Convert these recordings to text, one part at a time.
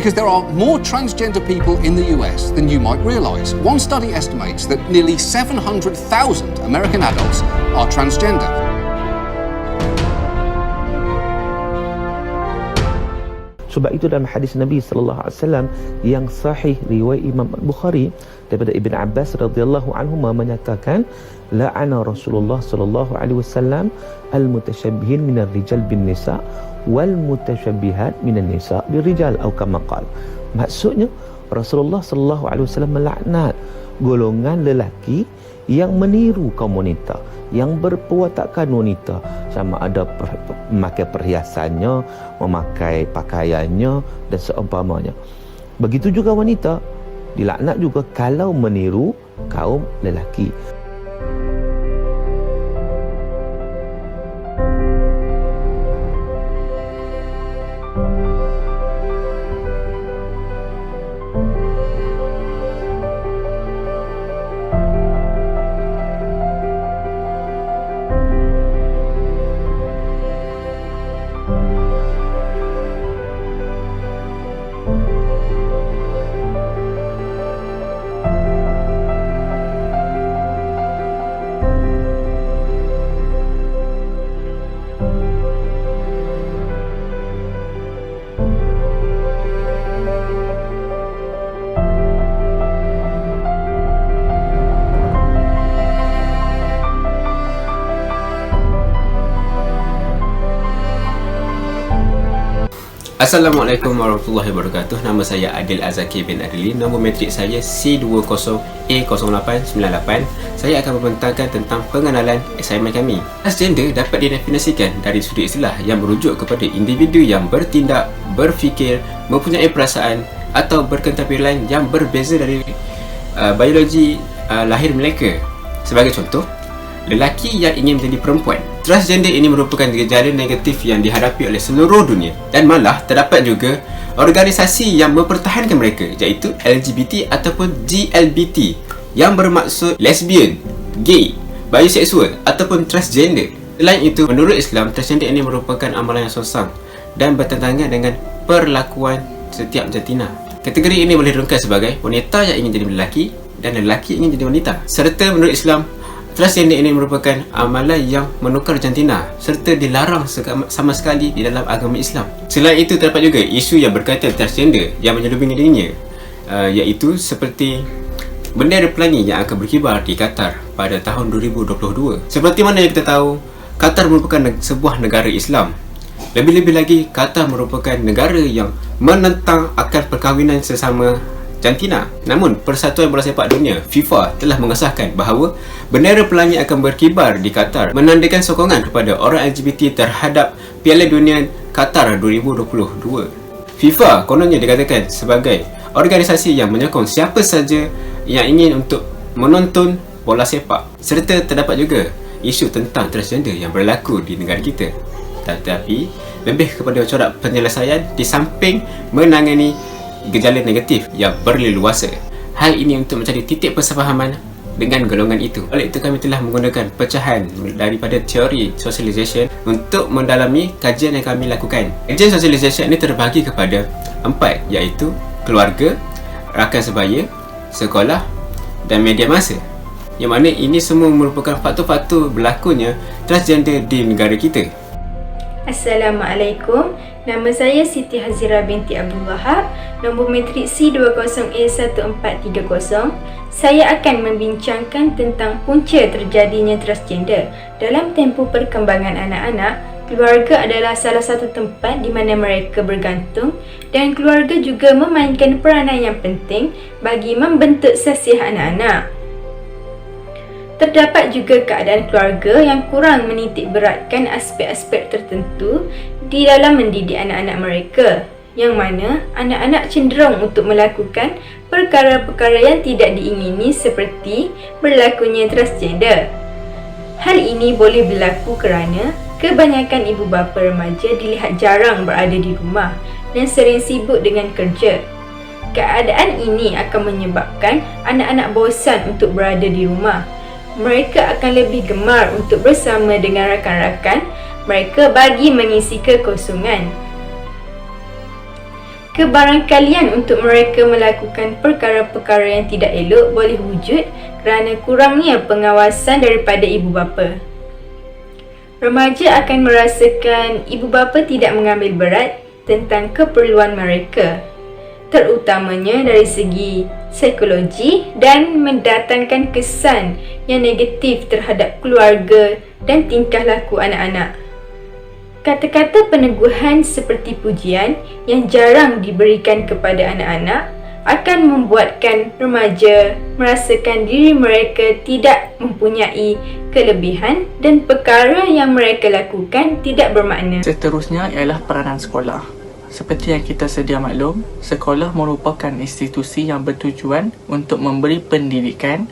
Because there are more transgender people in the US than you might realise. One study estimates that nearly 700,000 American adults are transgender. Sebab itu dalam hadis Nabi sallallahu alaihi wasallam yang sahih riwayat Imam Bukhari daripada Ibn Abbas radhiyallahu anhuma menyatakan la'ana Rasulullah sallallahu alaihi wasallam al-mutashabbihin minar rijal bin nisa wal mutashabbihat minan nisa birijal atau kama qala. Maksudnya Rasulullah sallallahu alaihi wasallam melaknat golongan lelaki yang meniru kaum wanita, yang berperwatakan wanita, sama ada memakai perhiasannya, memakai pakaiannya dan seumpamanya. Begitu juga wanita dilaknat juga kalau meniru kaum lelaki. Assalamualaikum warahmatullahi wabarakatuh. Nama saya Adil Azaki bin Adili. Nombor metrik saya C20A0898. Saya akan membentangkan tentang pengenalan assignment kami. Transgender dapat didefinisikan dari sudut istilah yang merujuk kepada individu yang bertindak, berfikir, mempunyai perasaan atau berkentampilan yang berbeza dari biologi lahir mereka. Sebagai contoh, lelaki yang ingin menjadi perempuan. Transgender ini merupakan gejala negatif yang dihadapi oleh seluruh dunia, dan malah terdapat juga organisasi yang mempertahankan mereka, iaitu LGBT ataupun GLBT yang bermaksud lesbian, gay, biseksual ataupun transgender. Selain itu, menurut Islam, transgender ini merupakan amalan yang sonsang dan bertentangan dengan perlakuan setiap jantina. Kategori ini boleh dirungkas sebagai wanita yang ingin jadi lelaki dan lelaki yang ingin jadi wanita. Serta menurut Islam, transgender ini merupakan amalan yang menukar jantina serta dilarang sama sekali di dalam agama Islam. Selain itu, terdapat juga isu yang berkaitan transgender yang menyelubungi dirinya, iaitu seperti bendera pelangi yang akan berkibar di Qatar pada tahun 2022. Seperti mana yang kita tahu, Qatar merupakan sebuah negara Islam. Lebih-lebih lagi, Qatar merupakan negara yang menentang akan perkahwinan sesama jantina. Namun, Persatuan Bola Sepak Dunia FIFA telah mengesahkan bahawa bendera pelangi akan berkibar di Qatar, menandakan sokongan kepada orang LGBT terhadap Piala Dunia Qatar 2022. FIFA kononnya dikatakan sebagai organisasi yang menyokong siapa saja yang ingin untuk menonton bola sepak. Serta terdapat juga isu tentang transgender yang berlaku di negara kita. Tetapi lebih kepada corak penyelesaian di samping menangani gejala negatif yang berleluasa. Hal ini untuk mencari titik persefahaman dengan golongan itu. Oleh itu, kami telah menggunakan pecahan daripada teori socialization untuk mendalami kajian yang kami lakukan. Kajian socialization ini terbahagi kepada 4, iaitu keluarga, rakan sebaya, sekolah dan media masa. Yang mana ini semua merupakan faktor-faktor berlakunya transgender di negara kita. Assalamualaikum. Nama saya Siti Hazira binti Abdul Wahab, nombor metrik C20A1430. Saya akan membincangkan tentang punca terjadinya transgender. Dalam tempoh perkembangan anak-anak, keluarga adalah salah satu tempat di mana mereka bergantung, dan keluarga juga memainkan peranan yang penting bagi membentuk sasiah anak-anak. Terdapat juga keadaan keluarga yang kurang menitik beratkan aspek-aspek tertentu di dalam mendidik anak-anak mereka, yang mana anak-anak cenderung untuk melakukan perkara-perkara yang tidak diingini seperti berlakunya transgender. Hal ini boleh berlaku kerana kebanyakan ibu bapa remaja dilihat jarang berada di rumah dan sering sibuk dengan kerja. Keadaan ini akan menyebabkan anak-anak bosan untuk berada di rumah. Mereka akan lebih gemar untuk bersama dengan rakan-rakan mereka bagi mengisi kekosongan. Kebarangkalian untuk mereka melakukan perkara-perkara yang tidak elok boleh wujud kerana kurangnya pengawasan daripada ibu bapa. Remaja akan merasakan ibu bapa tidak mengambil berat tentang keperluan mereka, terutamanya dari segi psikologi, dan mendatangkan kesan yang negatif terhadap keluarga dan tingkah laku anak-anak. Kata-kata peneguhan seperti pujian yang jarang diberikan kepada anak-anak akan membuatkan remaja merasakan diri mereka tidak mempunyai kelebihan dan perkara yang mereka lakukan tidak bermakna. Seterusnya ialah peranan sekolah. Seperti yang kita sedia maklum, sekolah merupakan institusi yang bertujuan untuk memberi pendidikan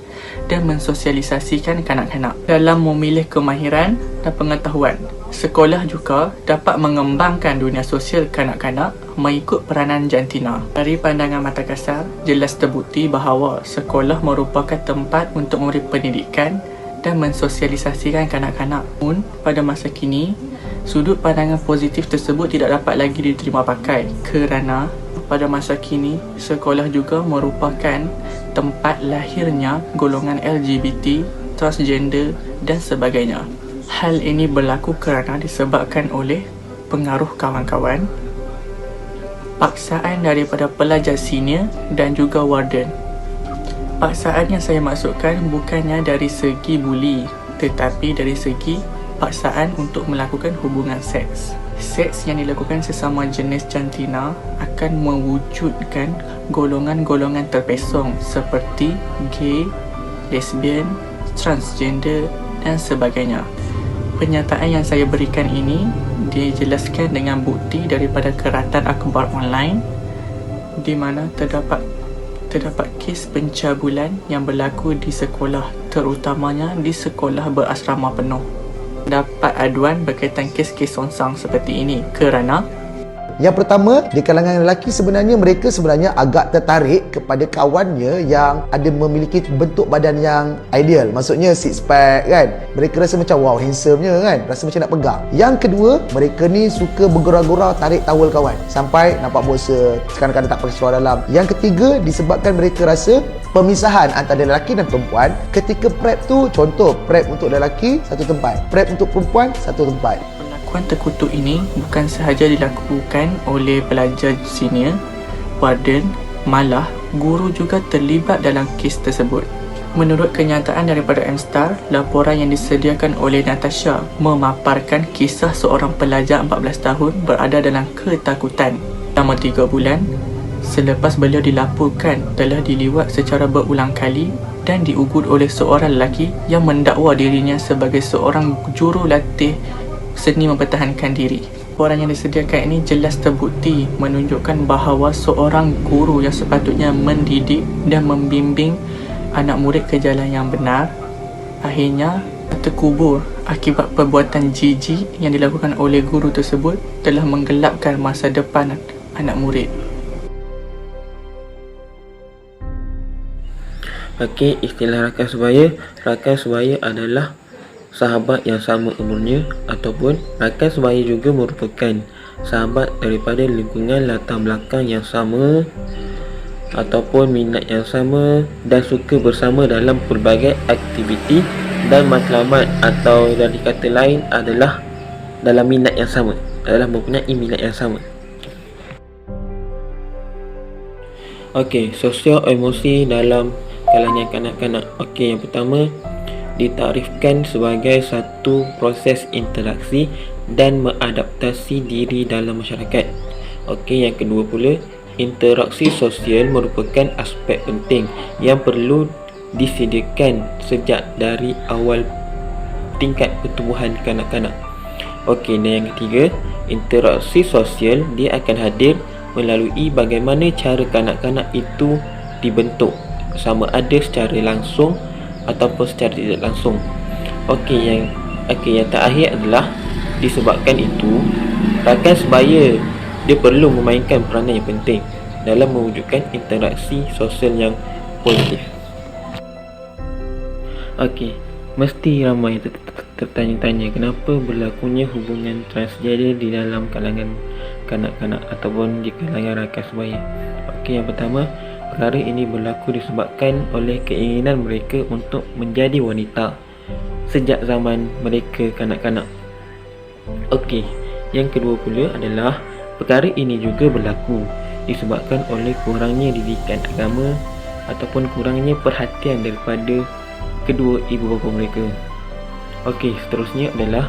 dan mensosialisasikan kanak-kanak dalam memilih kemahiran dan pengetahuan. Sekolah juga dapat mengembangkan dunia sosial kanak-kanak mengikut peranan jantina. Dari pandangan mata kasar, jelas terbukti bahawa sekolah merupakan tempat untuk memberi pendidikan dan mensosialisasikan kanak-kanak. Namun, pada masa kini, sudut pandangan positif tersebut tidak dapat lagi diterima pakai kerana pada masa kini, sekolah juga merupakan tempat lahirnya golongan LGBT, transgender dan sebagainya. Hal ini berlaku kerana disebabkan oleh pengaruh kawan-kawan, paksaan daripada pelajar senior dan juga warden. Paksaan yang saya maksudkan bukannya dari segi buli, tetapi dari segi paksaan untuk melakukan hubungan seks. Seks yang dilakukan sesama jenis jantina akan mewujudkan golongan-golongan terpesong seperti gay, lesbian, transgender dan sebagainya. Pernyataan yang saya berikan ini dijelaskan dengan bukti daripada keratan akhbar online di mana terdapat kes pencabulan yang berlaku di sekolah, terutamanya di sekolah berasrama penuh. Dapat aduan berkaitan kes-kes songsang seperti ini kerana yang pertama, di kalangan lelaki mereka sebenarnya agak tertarik kepada kawannya yang ada memiliki bentuk badan yang ideal. Maksudnya six pack kan. Mereka rasa macam wow, handsome-nya kan. Rasa macam nak pegang. Yang kedua, mereka ni suka bergurau-gurau tarik towel kawan sampai nampak bosa, kadang-kadang tak pakai seluar dalam. Yang ketiga, disebabkan mereka rasa pemisahan antara lelaki dan perempuan ketika prep tu, contoh prep untuk lelaki satu tempat, prep untuk perempuan satu tempat. Perlakuan terkutuk ini bukan sahaja dilakukan oleh pelajar senior, warden, malah guru juga terlibat dalam kes tersebut. Menurut kenyataan daripada M-Star, laporan yang disediakan oleh Natasha memaparkan kisah seorang pelajar 14 tahun berada dalam ketakutan selama 3 bulan selepas beliau dilaporkan telah diliwat secara berulang kali dan diugut oleh seorang lelaki yang mendakwa dirinya sebagai seorang jurulatih seni mempertahankan diri. Laporan yang disediakan ini jelas terbukti menunjukkan bahawa seorang guru yang sepatutnya mendidik dan membimbing anak murid ke jalan yang benar akhirnya terkubur akibat perbuatan jijik yang dilakukan oleh guru tersebut telah menggelapkan masa depan anak murid. Okey, istilah rakan sebaya. Rakan sebaya adalah sahabat yang sama umurnya, ataupun rakan sebaya juga merupakan sahabat daripada lingkungan latar belakang yang sama ataupun minat yang sama dan suka bersama dalam pelbagai aktiviti dan matlamat, atau dari kata lain adalah dalam minat yang sama, adalah mempunyai minat yang sama. Okey, sosial emosi dalam kalangan kanak-kanak. Okey, yang pertama ditarifkan sebagai satu proses interaksi dan mengadaptasi diri dalam masyarakat. Okey, yang kedua pula, interaksi sosial merupakan aspek penting yang perlu disediakan sejak dari awal tingkat pertumbuhan kanak-kanak. Okey, dan yang ketiga, interaksi sosial dia akan hadir melalui bagaimana cara kanak-kanak itu dibentuk, sama ada secara langsung ataupun secara tidak langsung. Okey, yang terakhir adalah disebabkan itu rakan sebaya dia perlu memainkan peranan yang penting dalam mewujudkan interaksi sosial yang positif. Okey, mesti ramai tertanya-tanya kenapa berlakunya hubungan transgender di dalam kalangan kanak-kanak ataupun di kalangan rakan sebaya. Okey, yang pertama, perkara ini berlaku disebabkan oleh keinginan mereka untuk menjadi wanita sejak zaman mereka kanak-kanak. Okey, yang kedua pula adalah perkara ini juga berlaku disebabkan oleh kurangnya didikan agama ataupun kurangnya perhatian daripada kedua ibu bapa mereka. Okey, seterusnya adalah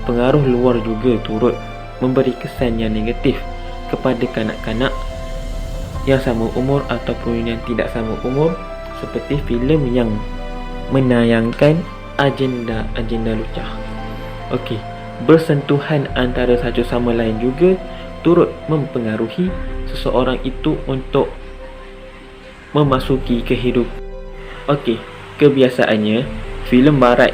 pengaruh luar juga turut memberi kesan yang negatif kepada kanak-kanak yang sama umur ataupun yang tidak sama umur, seperti filem yang menayangkan agenda-agenda lucah. Okey, bersentuhan antara satu sama lain juga turut mempengaruhi seseorang itu untuk memasuki kehidupan. Okey, kebiasaannya filem barat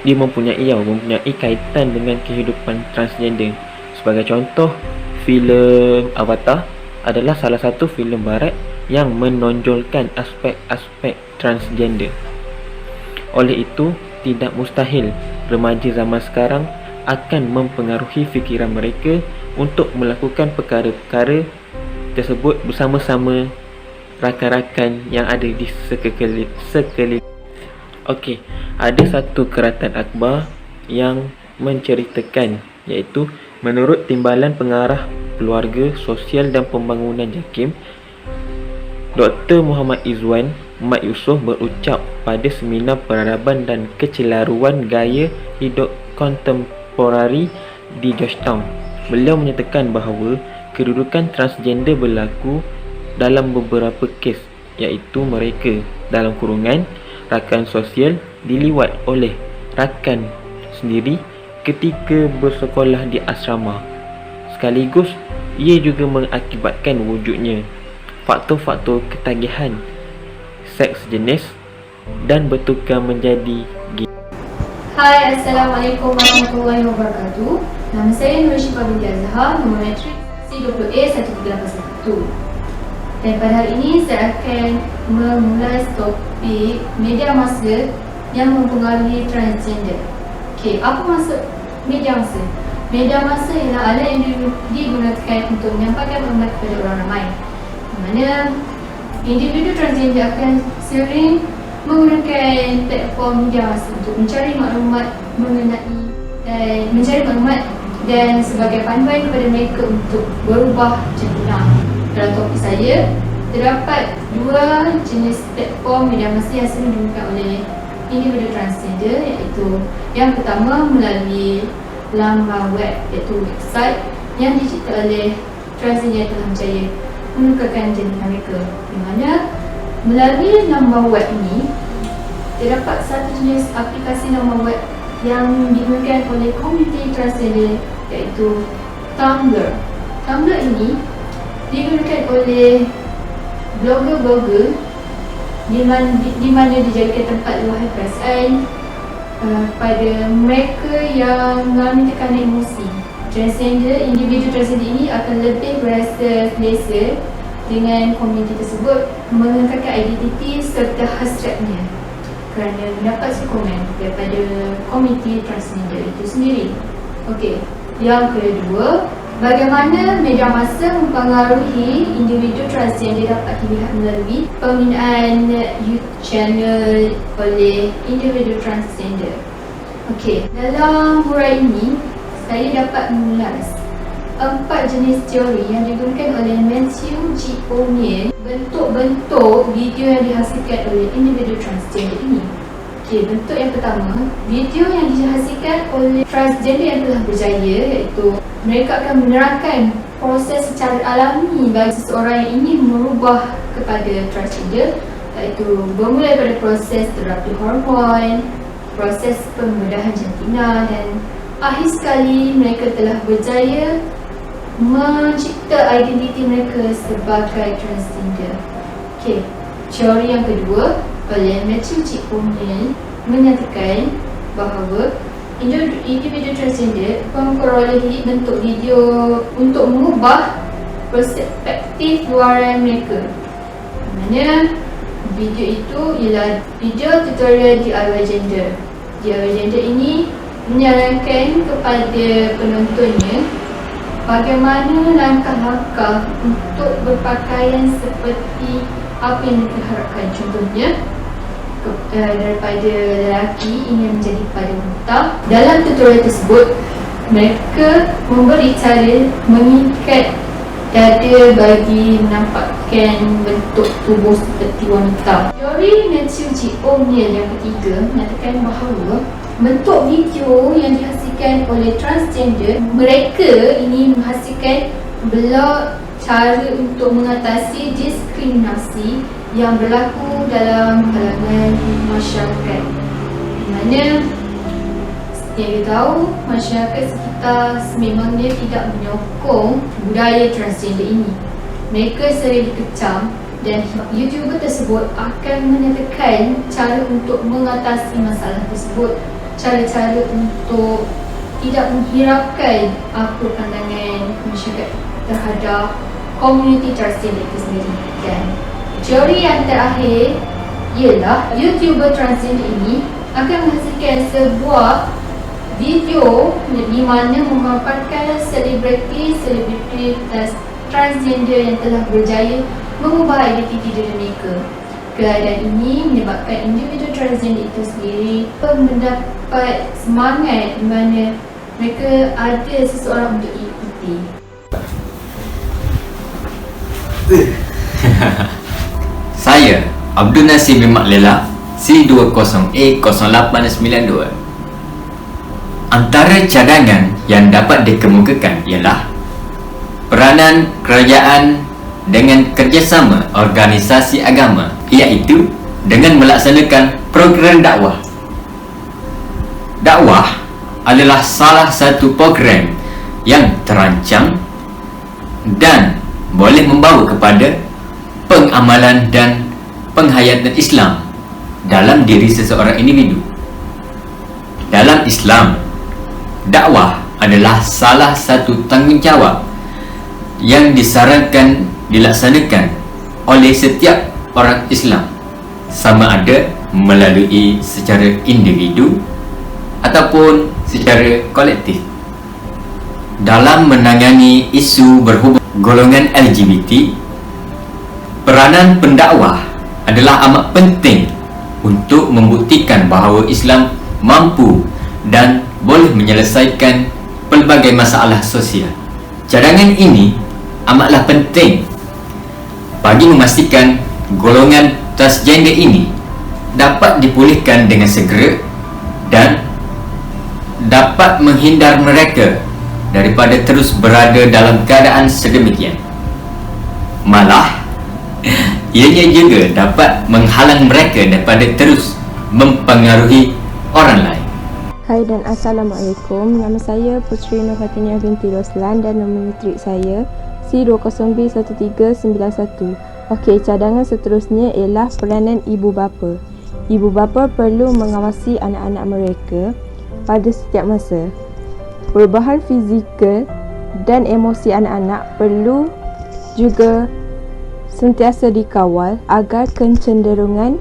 dia mempunyai kaitan dengan kehidupan transgender. Sebagai contoh, filem Avatar adalah salah satu filem barat yang menonjolkan aspek-aspek transgender. Oleh itu, tidak mustahil remaja zaman sekarang akan mempengaruhi fikiran mereka untuk melakukan perkara-perkara tersebut bersama-sama rakan-rakan yang ada di sekeliling. Okey, ada satu keratan akhbar yang menceritakan, iaitu menurut Timbalan Pengarah Keluarga, Sosial dan Pembangunan JAKIM, Dr. Muhammad Izwan Mat Yusof berucap pada seminar peradaban dan kecelaruan gaya hidup kontemporari di Georgetown. Beliau menyatakan bahawa kedudukan transgender berlaku dalam beberapa kes, iaitu mereka dalam kurungan rakan sosial diliwat oleh rakan sendiri ketika bersekolah di asrama. Sekaligus ia juga mengakibatkan wujudnya faktor-faktor ketagihan seks jenis dan bertukar menjadi gay. Hai, Assalamualaikum warahmatullahi wabarakatuh. Nama saya Nur Syifa binti Azhar, nombor matrik C20A1381. Dan pada hari ini saya akan mengulas topik media massa yang mempengaruhi transgender. Okey, apa maksud media massa? Media massa ialah alat yang digunakan untuk menyampaikan maklumat kepada orang ramai. Di mana individu transgender akan sering menggunakan platform media massa untuk mencari maklumat dan sebagai panduan kepada mereka untuk berubah jenama. Dalam topik saya, terdapat dua jenis platform media massa yang sering digunakan oleh individu transgender, iaitu yang pertama melalui laman web, iaitu website yang dicipta oleh transgender yang telah berjaya menukarkan jenama mereka, di mana melalui laman web ini terdapat satu jenis aplikasi laman web yang digunakan oleh komuniti transgender, iaitu Tumblr. Tumblr ini digunakan oleh blogger-blogger di mana dijadikan tempat luahan perasaan pada mereka yang mengalami tekanan emosi. Individu transgender ini akan lebih berasa selesa dengan komuniti tersebut, mengekalkan identiti serta hasratnya kerana mendapat sokongan daripada komuniti transgender itu sendiri. Okey, yang kedua, bagaimana media massa mempengaruhi individu transgender dapat dilihat melalui pembinaan YouTube channel oleh individu transgender. Okey, dalam huraian ini saya dapat mengulas 4 jenis teori yang digunakan oleh Matthew G. O'Neill bentuk-bentuk video yang dihasilkan oleh individu transgender ini. Okey, bentuk yang pertama, video yang dihasilkan oleh transgender yang telah berjaya, iaitu mereka akan menerangkan proses secara alami bagi seseorang yang ingin merubah kepada transgender, iaitu bermula daripada proses terapi hormon, proses pembedahan jantina, dan akhir sekali mereka telah berjaya mencipta identiti mereka sebagai transgender. Okey, teori yang kedua oleh Matthew G. O'Neill menyatakan bahawa individu transgender memperolehi bentuk video untuk mengubah perspektif luaran mereka. Mana video itu ialah video tutorial DIY gender. DIY gender ini menyarankan kepada penontonnya bagaimana langkah-langkah untuk berpakaian seperti apa yang mereka harapkan. Contohnya, daripada lelaki ingin menjadi pada wanita. Dalam tutorial tersebut, mereka memberi cara mengikat dada bagi menampakkan bentuk tubuh seperti wanita. Teori Matthew G. O'Neill yang ketiga menyatakan bahawa bentuk video yang dihasilkan oleh transgender, mereka ini menghasilkan pula cara untuk mengatasi diskriminasi yang berlaku dalam kalangan masyarakat, di mana yang kita tahu masyarakat sekitar sememangnya tidak menyokong budaya transgender ini. Mereka sering dikecam dan YouTuber tersebut akan menyatakan cara untuk mengatasi masalah tersebut, cara-cara untuk tidak menghiraukan apa pandangan masyarakat terhadap komuniti transgender itu sendiri. Dan teori yang terakhir ialah YouTuber transgender ini akan menghasilkan sebuah video di mana memaparkan selebriti transgender yang telah berjaya mengubah identiti diri mereka. Keadaan ini menyebabkan individu transgender itu sendiri mendapat semangat di mana mereka ada seseorang untuk ikuti. Saya, Abdul Nasir bin Mak Lela, C20A0892. Antara cadangan yang dapat dikemukakan ialah peranan kerajaan dengan kerjasama organisasi agama, iaitu dengan melaksanakan program dakwah. Dakwah adalah salah satu program yang terancang dan boleh membawa kepada pengamalan dan penghayatan Islam dalam diri seseorang individu. Dalam Islam, dakwah adalah salah satu tanggungjawab yang disarankan dilaksanakan oleh setiap orang Islam, sama ada melalui secara individu ataupun secara kolektif. Dalam menangani isu berhubung golongan LGBT, peranan pendakwah adalah amat penting untuk membuktikan bahawa Islam mampu dan boleh menyelesaikan pelbagai masalah sosial. Cadangan ini amatlah penting bagi memastikan golongan transgender ini dapat dipulihkan dengan segera dan dapat menghindar mereka daripada terus berada dalam keadaan sedemikian. Malah, ianya juga dapat menghalang mereka daripada terus mempengaruhi orang lain. Hai dan Assalamualaikum. Nama saya Putri Nur Fatiniah binti Roslan dan nombor matrik saya C20B1391. Okey, cadangan seterusnya ialah peranan ibu bapa. Ibu bapa perlu mengawasi anak-anak mereka pada setiap masa. Perubahan fizikal dan emosi anak-anak perlu juga sentiasa dikawal agar kecenderungan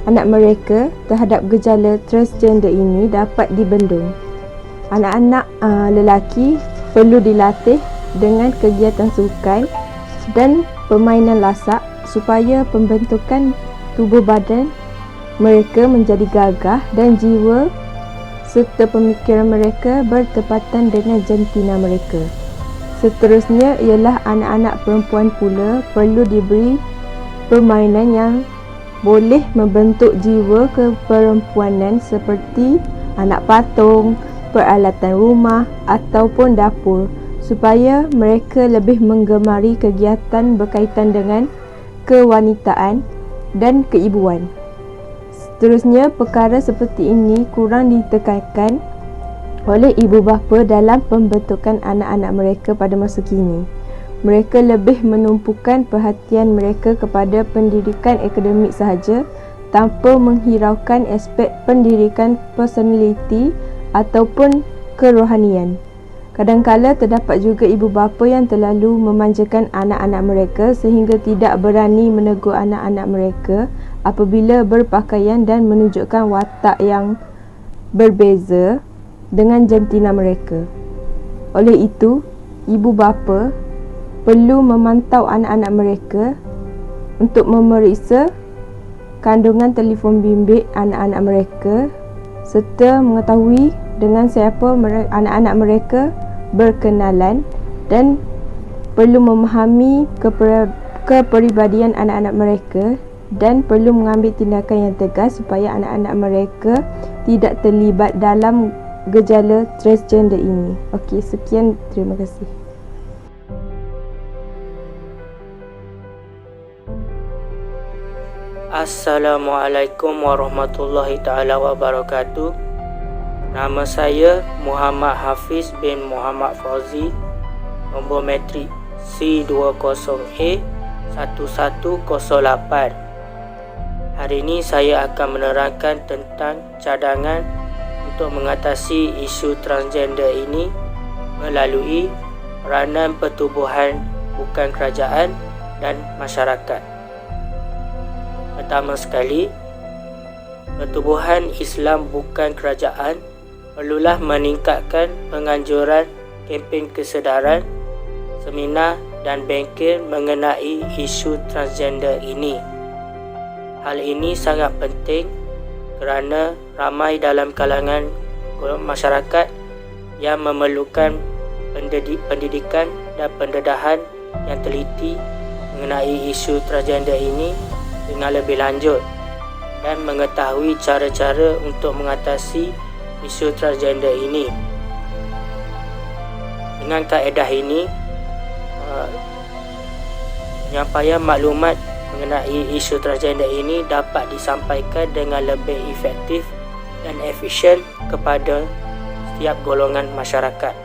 anak mereka terhadap gejala transgender ini dapat dibendung. Anak-anak lelaki perlu dilatih dengan kegiatan sukan dan permainan lasak supaya pembentukan tubuh badan mereka menjadi gagah dan jiwa serta pemikiran mereka bertepatan dengan jantina mereka. Seterusnya ialah anak-anak perempuan pula perlu diberi permainan yang boleh membentuk jiwa keperempuanan seperti anak patung, peralatan rumah ataupun dapur supaya mereka lebih menggemari kegiatan berkaitan dengan kewanitaan dan keibuan. Seterusnya, perkara seperti ini kurang ditekankan oleh ibu bapa dalam pembentukan anak-anak mereka pada masa kini. Mereka lebih menumpukan perhatian mereka kepada pendidikan akademik sahaja tanpa menghiraukan aspek pendidikan personaliti ataupun kerohanian. Kadangkala terdapat juga ibu bapa yang terlalu memanjakan anak-anak mereka sehingga tidak berani menegur anak-anak mereka apabila berpakaian dan menunjukkan watak yang berbeza dengan jantina mereka. Oleh itu, ibu bapa perlu memantau anak-anak mereka untuk memeriksa kandungan telefon bimbit anak-anak mereka serta mengetahui dengan siapa anak-anak mereka berkenalan dan perlu memahami kepribadian anak-anak mereka dan perlu mengambil tindakan yang tegas supaya anak-anak mereka tidak terlibat dalam gejala transgender ini. Okey, sekian, terima kasih. Assalamualaikum warahmatullahi taala wabarakatuh. Nama saya Muhammad Hafiz bin Muhammad Fauzi, nombor matrik C20A1108. Hari ini saya akan menerangkan tentang cadangan untuk mengatasi isu transgender ini melalui peranan pertubuhan bukan kerajaan dan masyarakat. Pertama sekali, pertubuhan Islam bukan kerajaan perlulah meningkatkan penganjuran kempen kesedaran, seminar dan bengkel mengenai isu transgender ini. Hal ini sangat penting kerana ramai dalam kalangan masyarakat yang memerlukan pendidikan dan pendedahan yang teliti mengenai isu transgender ini dengan lebih lanjut dan mengetahui cara-cara untuk mengatasi isu transgender ini. Dengan kaedah ini, penyampaian maklumat mengenai isu transgender ini dapat disampaikan dengan lebih efektif dan efisien kepada setiap golongan masyarakat.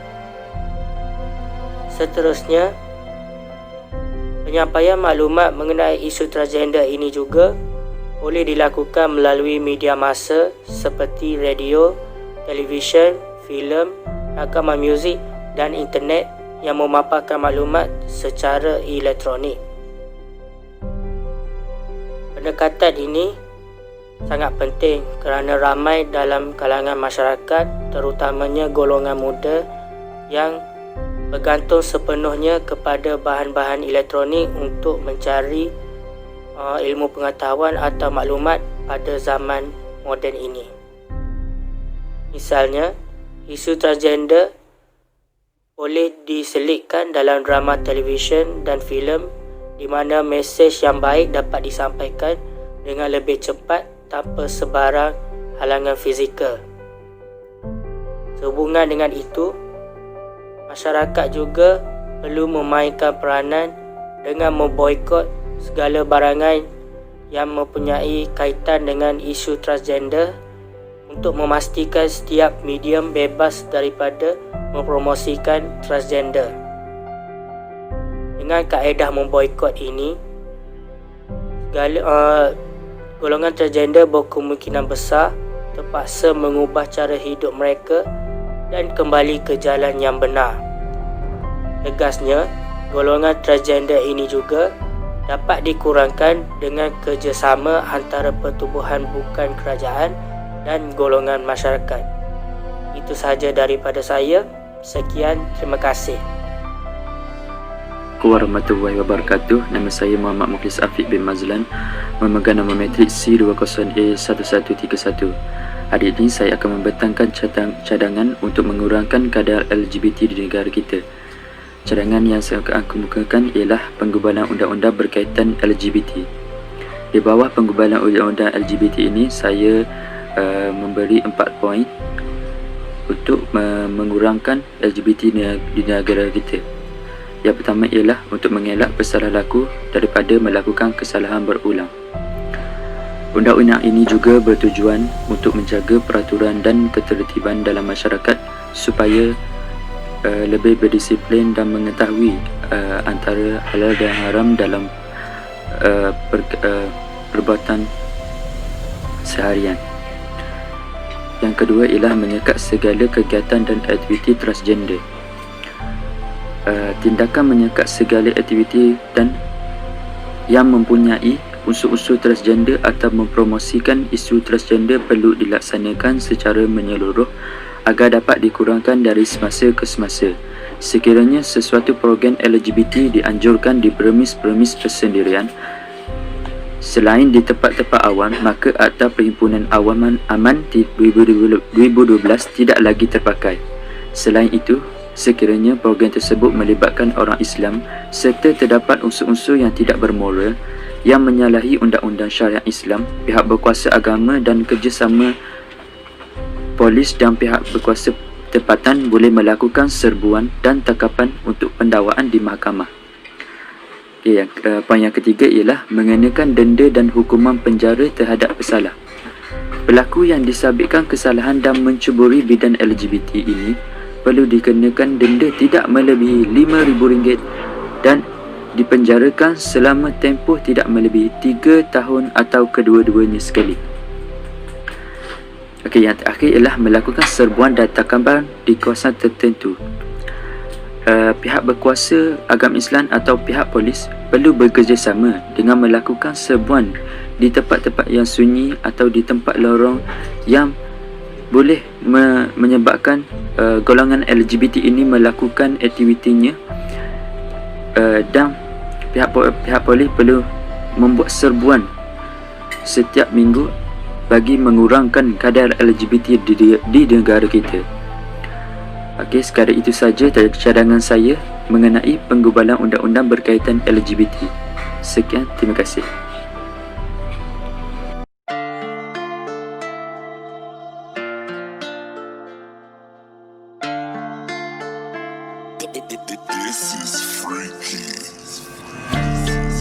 Seterusnya, penyampaian maklumat mengenai isu transgender ini juga boleh dilakukan melalui media massa seperti radio, televisyen, filem, rakaman muzik dan internet yang memaparkan maklumat secara elektronik. Pendekatan ini sangat penting kerana ramai dalam kalangan masyarakat, terutamanya golongan muda yang bergantung sepenuhnya kepada bahan-bahan elektronik untuk mencari ilmu pengetahuan atau maklumat pada zaman moden ini. Misalnya, isu transgender boleh diselitkan dalam drama televisyen dan filem di mana mesej yang baik dapat disampaikan dengan lebih cepat tanpa sebarang halangan fizikal. Sehubungan dengan itu, masyarakat juga perlu memainkan peranan dengan memboikot segala barangan yang mempunyai kaitan dengan isu transgender untuk memastikan setiap medium bebas daripada mempromosikan transgender. Dengan kaedah memboikot ini, golongan transgender berkemungkinan besar terpaksa mengubah cara hidup mereka dan kembali ke jalan yang benar. Tegasnya, golongan transgender ini juga dapat dikurangkan dengan kerjasama antara pertubuhan bukan kerajaan dan golongan masyarakat. Itu sahaja daripada saya. Sekian, terima kasih. Warahmatullahi wabarakatuh. Nama saya Muhammad Mukhlis Afiq bin Mazlan, memegang nama matrik C20A1131. Hari ini saya akan membentangkan cadangan untuk mengurangkan kadar LGBT di negara kita. Cadangan yang saya akan kemukakan ialah penggubalan undang-undang berkaitan LGBT. Di bawah penggubalan undang-undang LGBT ini, saya memberi 4 poin untuk mengurangkan LGBT di negara kita. Yang pertama ialah untuk mengelak bersalah laku daripada melakukan kesalahan berulang. Undang-undang ini juga bertujuan untuk menjaga peraturan dan ketertiban dalam masyarakat supaya lebih berdisiplin dan mengetahui antara halal dan haram dalam perbuatan seharian. Yang kedua ialah menyekat segala kegiatan dan aktiviti transgender. Tindakan menyekat segala aktiviti dan yang mempunyai unsur-unsur transgender atau mempromosikan isu transgender perlu dilaksanakan secara menyeluruh agar dapat dikurangkan dari semasa ke semasa. Sekiranya sesuatu program LGBT dianjurkan di premis-premis persendirian selain di tempat-tempat awam, maka Akta Perhimpunan Aman 2012 tidak lagi terpakai. Selain itu, sekiranya program tersebut melibatkan orang Islam serta terdapat unsur-unsur yang tidak bermoral yang menyalahi undang-undang syariat Islam, pihak berkuasa agama dan kerjasama polis dan pihak berkuasa tempatan boleh melakukan serbuan dan tangkapan untuk pendakwaan di mahkamah. Poin yang ketiga ialah mengenakan denda dan hukuman penjara terhadap pesalah. Pelaku yang disabitkan kesalahan dan mencuburi bidang LGBT ini perlu dikenakan denda tidak melebihi RM5,000 dan dipenjarakan selama tempoh tidak melebihi 3 tahun atau kedua-duanya sekali. Yang terakhir ialah melakukan serbuan dan tangkapan di kawasan tertentu. Pihak berkuasa agama Islam atau pihak polis perlu bekerjasama dengan melakukan serbuan di tempat-tempat yang sunyi atau di tempat lorong yang boleh menyebabkan golongan LGBT ini melakukan aktivitinya, dan pihak polis perlu membuat serbuan setiap minggu bagi mengurangkan kadar LGBT di negara kita. Okey, sekadar itu saja cadangan saya mengenai penggubalan undang-undang berkaitan LGBT. Sekian, terima kasih.